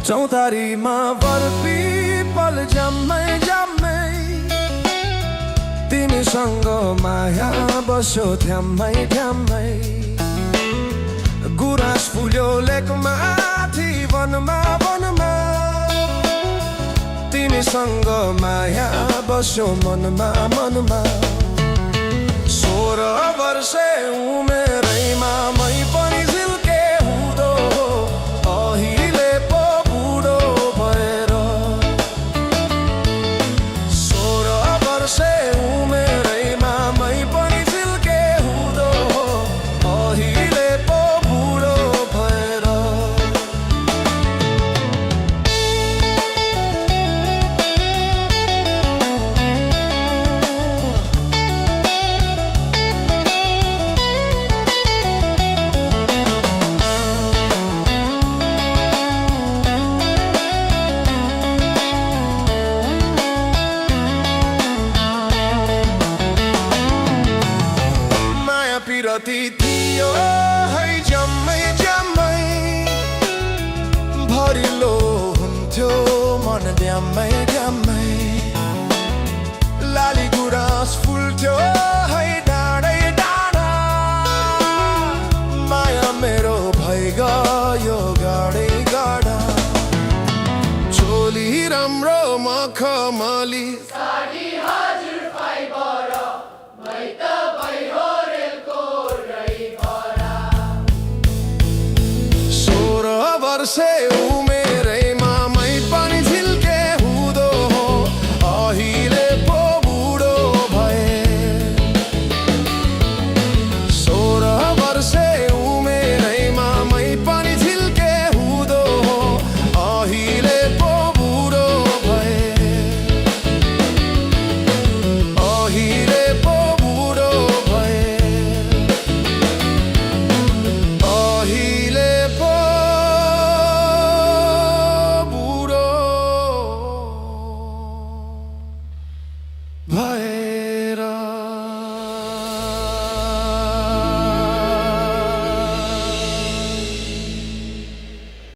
चौतारीमा बर्फी पल जम्मै तिमीसँग माया बस्यो ठ्याम्मै गुराँस फुल्यो लेकमाथि वनमा तिमीसँग माया बस्यो मनमा 16 वर्षे उमेरैमा मै पनि झिल्के हुँदो अहिले पो बुढो भएर 16 वर्षे उमेरैमा मै पनि झिल्के हुँदो अहिले पो बुढो भएर पिरती थियो है जम्मै भरिलो हुन्थ्यो मन ड्याम्मै लाली गुराँस फुल्थ्यो है डाँडा माया मेरो भइगयो गाडा चोली राम्रो मखमली साडी हजुर फाइबर भइ त भइहो रेलको ड्राइभरा 16 वर्षे उमेरैमा मै पनि झिल्के हुँदो अहिले पो बुढो भए 16 वर्षे उमेरैमा मै पनि झिल्के हुँदो अहिले पो बुढो भए अहिले पो बुढो भए अहिले पो बुढो भए